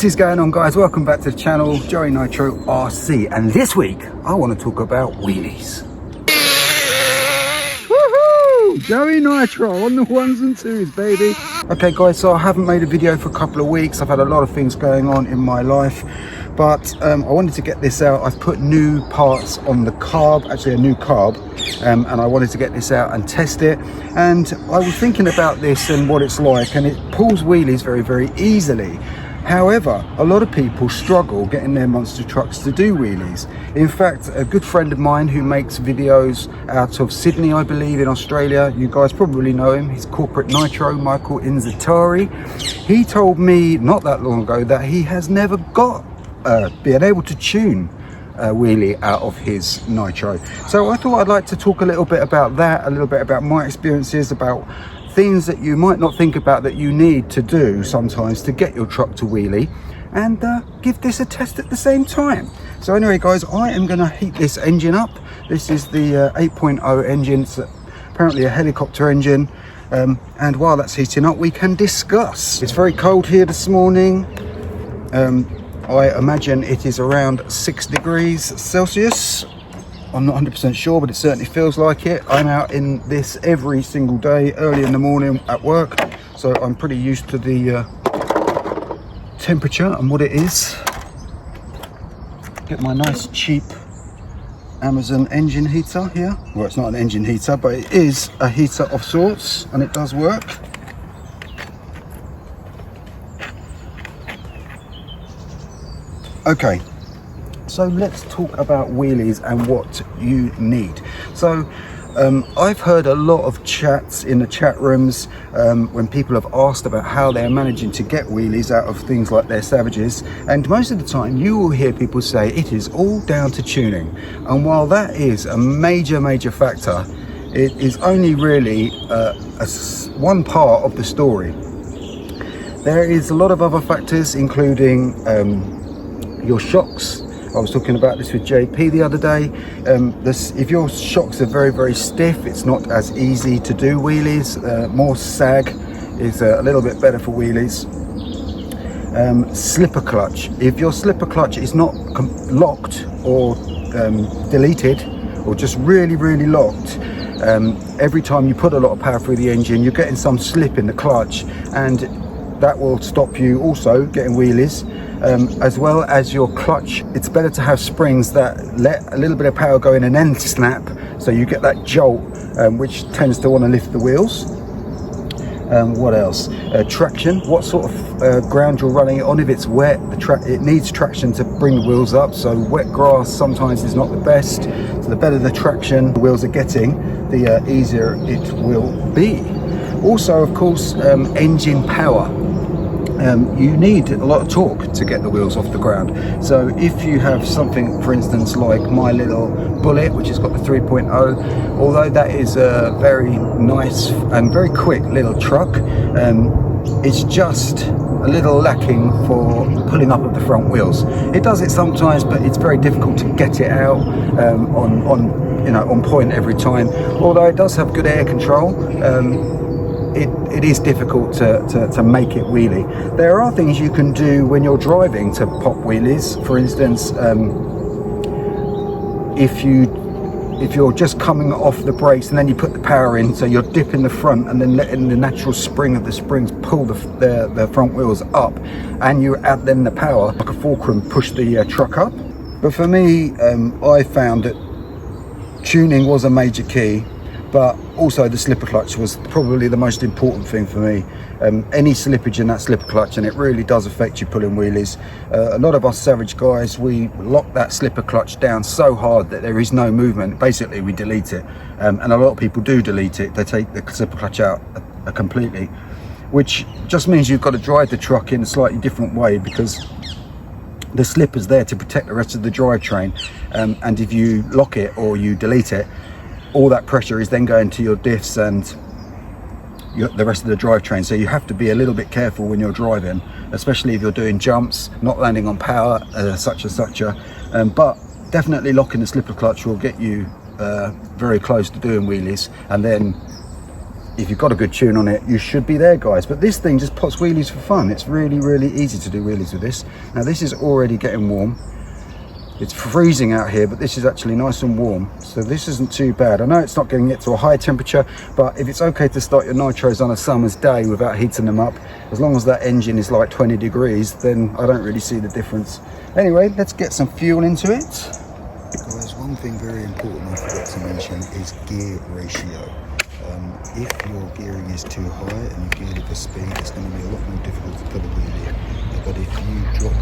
What is going on, guys? Welcome back to the channel, Joey Nitro RC, and this week I want to talk about wheelies. Woohoo! Joey Nitro on the ones and twos, baby. Okay guys, so I haven't made a video for a couple of weeks. I've had a lot of things going on in my life, but I wanted to get this out. I've put new parts on the Carb, actually a new Carb, and I wanted to get this out and test it. And I was thinking about this and what it's like, and it pulls wheelies very, very easily. However, a lot of people struggle getting their monster trucks to do wheelies. In fact, a good friend of mine who makes videos out of Sydney, I believe, in Australia, you guys probably know him, he's Corporate Nitro, Michael Inzatari. He told me not that long ago that he has never got been able to tune a wheelie out of his Nitro. So I thought I'd like to talk a little bit about that, a little bit about my experiences, about things that you might not think about that you need to do sometimes to get your truck to wheelie, and give this a test at the same time. So anyway guys, I am going to heat this engine up. This is the 8.0 engine. It's apparently a helicopter engine, and while that's heating up we can discuss. It's very cold here this morning. I imagine it is around 6 degrees Celsius. I'm not 100% sure, but it certainly feels like it. I'm out in this every single day, early in the morning at work, so I'm pretty used to the temperature and what it is. Get my nice cheap Amazon engine heater here. Well, it's not an engine heater, but it is a heater of sorts, and it does work. Okay. So let's talk about wheelies and what you need. So I've heard a lot of chats in the chat rooms when people have asked about how they're managing to get wheelies out of things like their Savages, and most of the time you will hear people say it is all down to tuning. And while that is a major factor, it is only really one part of the story. There is a lot of other factors, including your shocks. I was talking about this with JP the other day. If your shocks are very stiff, it's not as easy to do wheelies. More sag is a little bit better for wheelies. Slipper clutch. If your slipper clutch is not locked or deleted, or just really locked, every time you put a lot of power through the engine, you're getting some slip in the clutch, and that will stop you also getting wheelies. As well as your clutch, it's better to have springs that let a little bit of power go in and then snap, so you get that jolt, which tends to want to lift the wheels. What else? Traction. What sort of ground you're running it on. If it's wet, it needs traction to bring the wheels up, so wet grass sometimes is not the best. So the better the traction the wheels are getting, the easier it will be. Also, of course, engine power. You need a lot of torque to get the wheels off the ground. So if you have something, for instance, like my little Bullet, which has got the 3.0, although that is a very nice and very quick little truck, it's just a little lacking for pulling up of the front wheels. It does it sometimes, but it's very difficult to get it out on point every time. Although it does have good air control, it is difficult to make it wheelie. There are things you can do when you're driving to pop wheelies. For instance, if you're just coming off the brakes and then you put the power in, so you're dipping the front and then letting the natural spring of the springs pull the front wheels up, and you add then the power like a fulcrum, push the truck up. But for me, I found that tuning was a major key, but also the slipper clutch was probably the most important thing for me. Any slippage in that slipper clutch, and it really does affect you pulling wheelies. A lot of us Savage guys, we lock that slipper clutch down so hard that there is no movement. Basically we delete it, and a lot of people do delete it. They take the slipper clutch out completely, which just means you've got to drive the truck in a slightly different way, because the slipper's there to protect the rest of the drivetrain, and if you lock it or you delete it, all that pressure is then going to your diffs and the rest of the drivetrain. So you have to be a little bit careful when you're driving, especially if you're doing jumps, not landing on power, such. But definitely locking the slipper clutch will get you very close to doing wheelies, and then if you've got a good tune on it, you should be there, guys. But this thing just pots wheelies for fun. It's really, really easy to do wheelies with this. Now this is already getting warm. It's freezing out here, but this is actually nice and warm, so this isn't too bad. I know it's not getting it to a high temperature, but if it's okay to start your nitros on a summer's day without heating them up, as long as that engine is like 20 degrees, then I don't really see the difference. Anyway, let's get some fuel into it. Guys, one thing very important I forgot to mention is gear ratio. If your gearing is too high and you geared it for speed, it's going to be a lot more difficult to put a wheelie in. But if you drop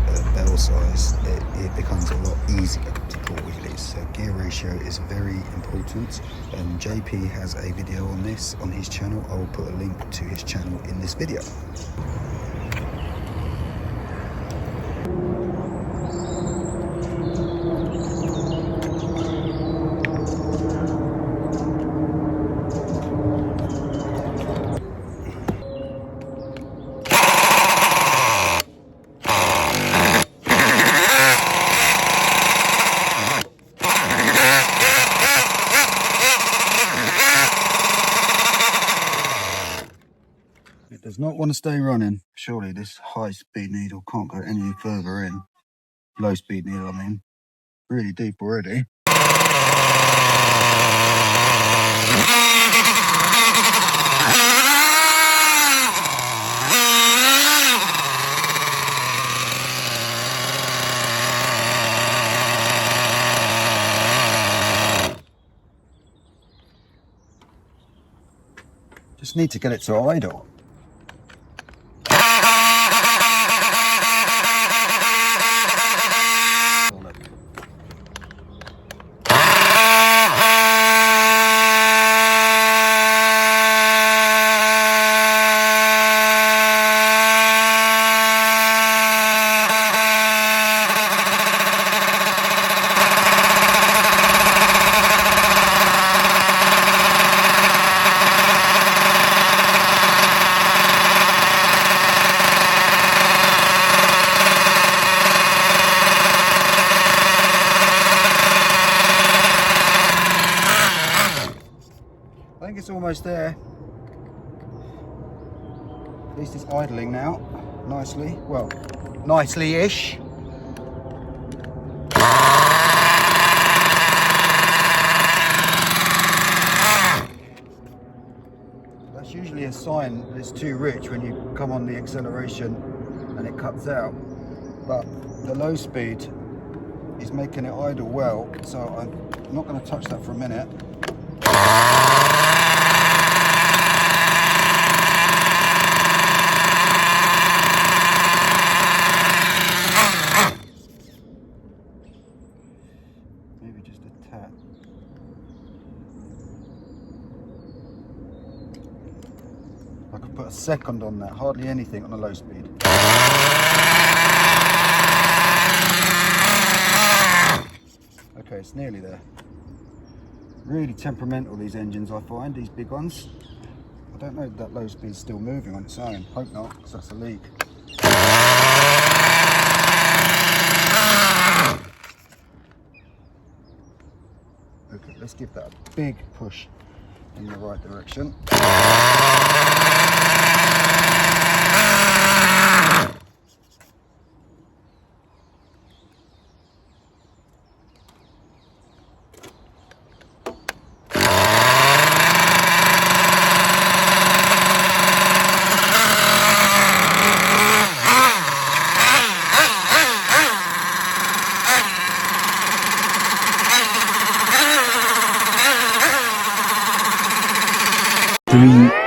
the bell size, it becomes a lot easier to pull wheelies. So gear ratio is very important. JP has a video on this on his channel. I will put a link to his channel in this video. Does not want to stay running. Surely this high speed needle can't go any further in. Low speed needle, I mean. Really deep already. Just need to get it to idle. I think it's almost there. At least it's idling now, nicely. Well, nicely-ish. That's usually a sign that it's too rich when you come on the acceleration and it cuts out. But the low speed is making it idle well, so I'm not going to touch that for a minute. Maybe just a tad. I could put a second on that, hardly anything on a low speed. Okay, it's nearly there. Really temperamental, these engines, I find, these big ones. I don't know if that low speed's still moving on its own. Hope not, because that's a leak. Okay, let's give that a big push in the right direction.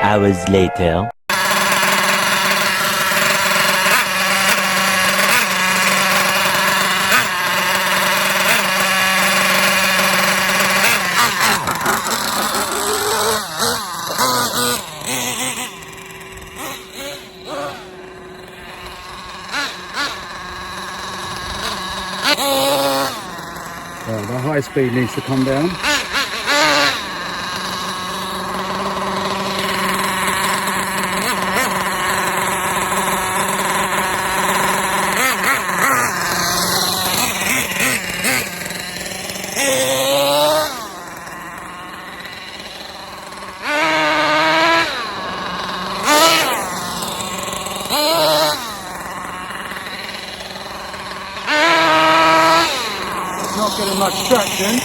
Hours later. Well, the high speed needs to come down. traction.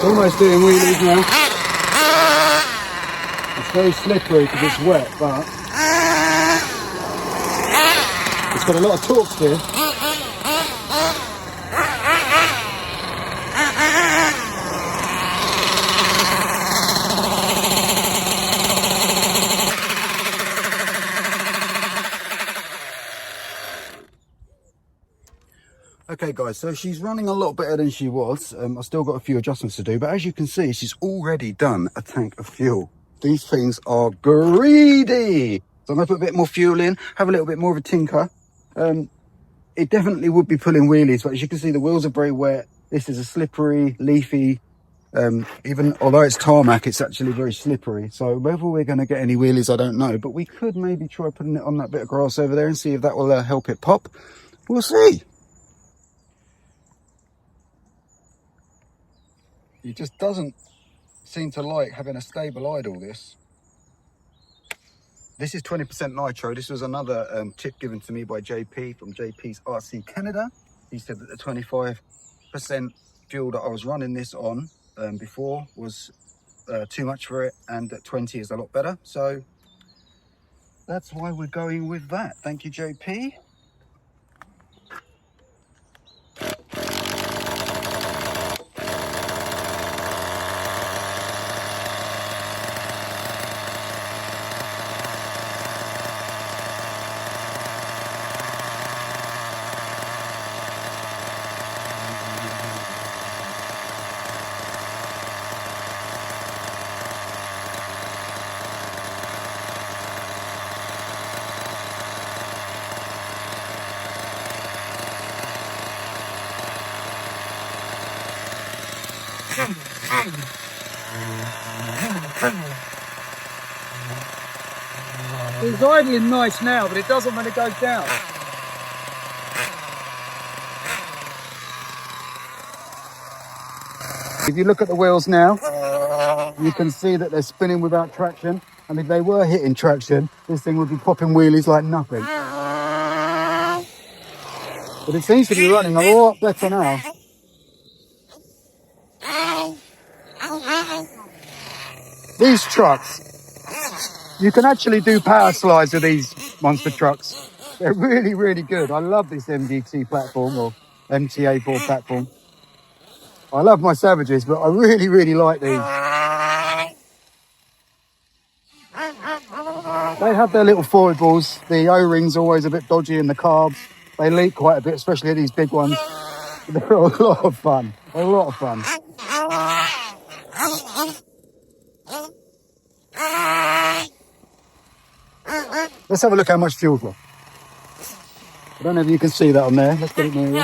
Almost doing wheelies now. It's very slippery because it's wet, but it's got a lot of torque here. Okay guys, so she's running a lot better than she was. I've still got a few adjustments to do, but as you can see, she's already done a tank of fuel. These things are greedy. So I'm gonna put a bit more fuel in, have a little bit more of a tinker. It definitely would be pulling wheelies, but as you can see, the wheels are very wet. This is a slippery, leafy, even although it's tarmac, it's actually very slippery. So whether we're gonna get any wheelies, I don't know, but we could maybe try putting it on that bit of grass over there and see if that will help it pop. We'll see. It just doesn't seem to like having a stable idle, this. This is 20% nitro. This was another tip given to me by JP from JP's RC Canada. He said that the 25% fuel that I was running this on before was too much for it, and that 20 is a lot better. So that's why we're going with that. Thank you, JP. It's idling nice now, but it doesn't when it goes down. If you look at the wheels now, you can see that they're spinning without traction. And if they were hitting traction, this thing would be popping wheelies like nothing. But it seems to be running a lot better now. These trucks, you can actually do power slides with these monster trucks. They're really, really good. I love this MGT platform, or MTA4 platform. I love my Savages, but I really, really like these. They have their little foibles. The O-ring's always a bit dodgy in the carbs. They leak quite a bit, especially these big ones. They're a lot of fun. A lot of fun. Let's have a look how much fuel's left. I don't know if you can see that on there. Let's get it near you.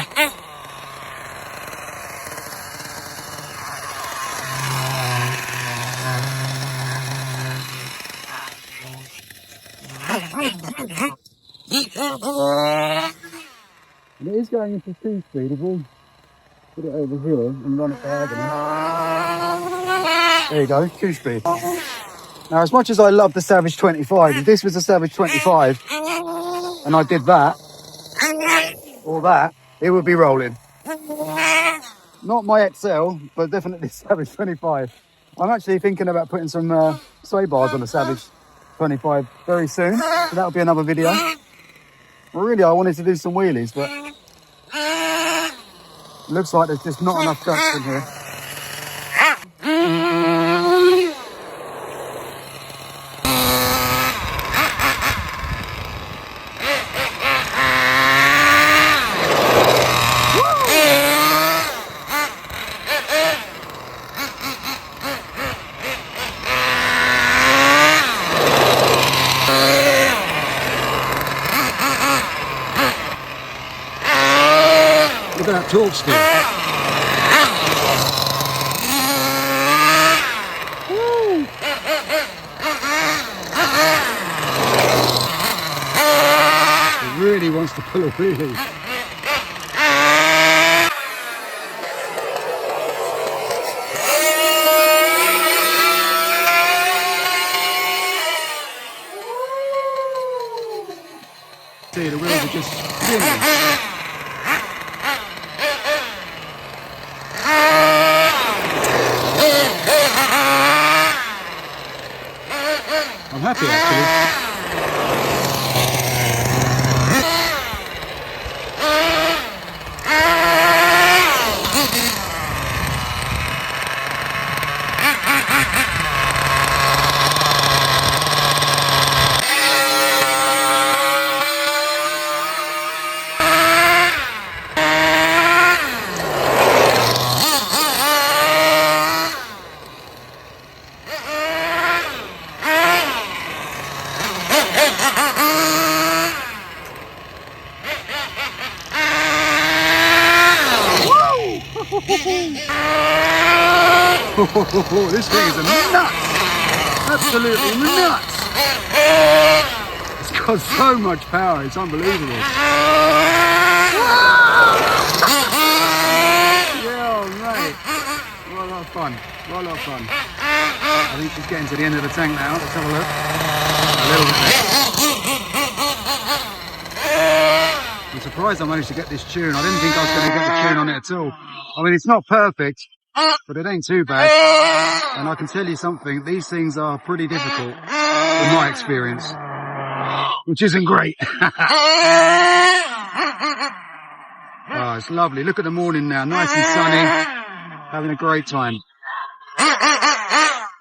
And it is going into 2-speed. If we put it over here and run it diagonally. There you go, 2-speed. Now, as much as I love the Savage 25, if this was a Savage 25 and I did that, or that, it would be rolling. Not my XL, but definitely Savage 25. I'm actually thinking about putting some sway bars on the Savage 25 very soon, so that'll be another video. Really, I wanted to do some wheelies, but it looks like there's just not enough guts in here. Look at that torque still. It really wants to pull a wheelie. See, the wheels are just spinning. I'm happy actually. This thing is nuts! Absolutely nuts! It's got so much power, it's unbelievable. Yeah, mate. What a lot of fun. What a lot of fun. I think she's getting to the end of the tank now. Let's have a look. A little bit there. I'm surprised I managed to get this tune. I didn't think I was going to get the tune on it at all. I mean, it's not perfect, but it ain't too bad. And I can tell you something, these things are pretty difficult in my experience, which isn't great. Oh, it's lovely. Look at the morning now, nice and sunny, having a great time.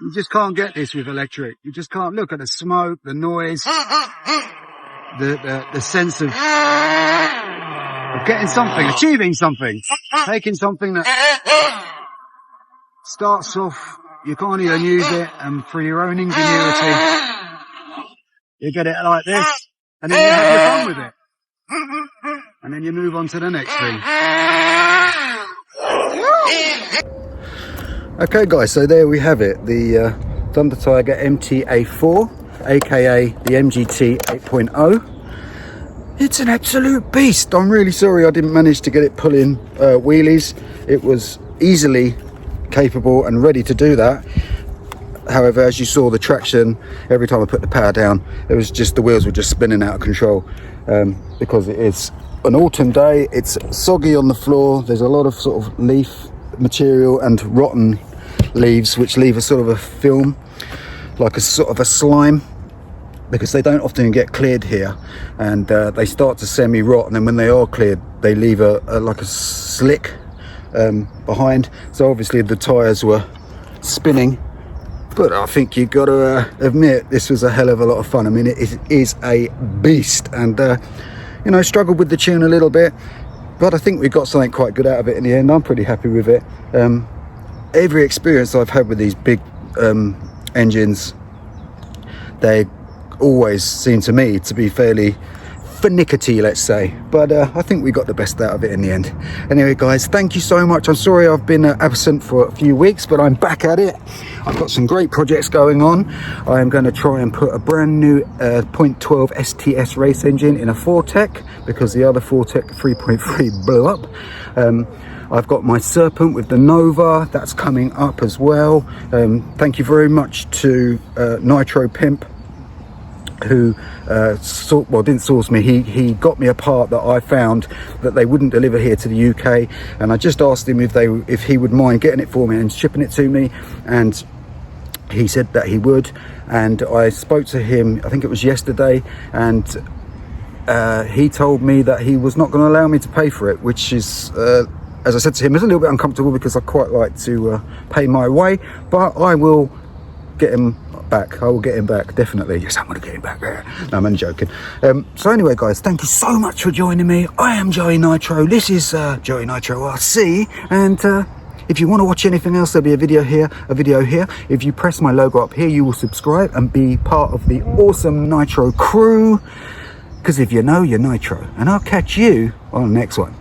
You just can't get this with electric. You just can't. Look at the smoke, the noise, the sense of getting something, achieving something, taking something that starts off, you can't even use it, and for your own ingenuity, you get it like this, and then you have your fun with it, and then you move on to the next thing. Okay guys, so there we have it, the Thunder Tiger MTA4, aka the MGT 8.0. It's an absolute beast. I'm really sorry I didn't manage to get it pulling wheelies. It was easily capable and ready to do that. However, as you saw, the traction, every time I put the power down, it was just, the wheels were just spinning out of control, because it is an autumn day. It's soggy on the floor. There's a lot of sort of leaf material and rotten leaves, which leave a sort of a film, like a sort of a slime, because they don't often get cleared here, and they start to semi-rot, and then when they are cleared, they leave a like a slick behind. So obviously the tires were spinning, but I think you got to admit this was a hell of a lot of fun. I mean, it is a beast, and you know, struggled with the tune a little bit, but I think we got something quite good out of it in the end. I'm pretty happy with it. Every experience I've had with these big engines, they always seem to me to be fairly finicky, let's say, but I think we got the best out of it in the end. Anyway guys, thank you so much. I'm sorry I've been absent for a few weeks, but I'm back at it. I've got some great projects going on. I am going to try and put a brand new 0.12 STS race engine in a 4Tech, because the other 4Tech 3.3 blew up. I've got my Serpent with the Nova, that's coming up as well. Thank you very much to Nitro Pimp who didn't source me. He got me a part that I found that they wouldn't deliver here to the UK, and I just asked him if he would mind getting it for me and shipping it to me, and he said that he would. And I spoke to him, I think it was yesterday, and he told me that he was not going to allow me to pay for it, which is, as I said to him, it's a little bit uncomfortable because I quite like to pay my way, but I will get him back. I will get him back, definitely. Yes, I'm going to get him back. No, I'm only joking. So anyway, guys, thank you so much for joining me. I am Joey Nitro. This is Joey Nitro RC, and if you want to watch anything else, there'll be a video here. If you press my logo up here, you will subscribe and be part of the awesome Nitro crew, because if you know, you're Nitro. And I'll catch you on the next one.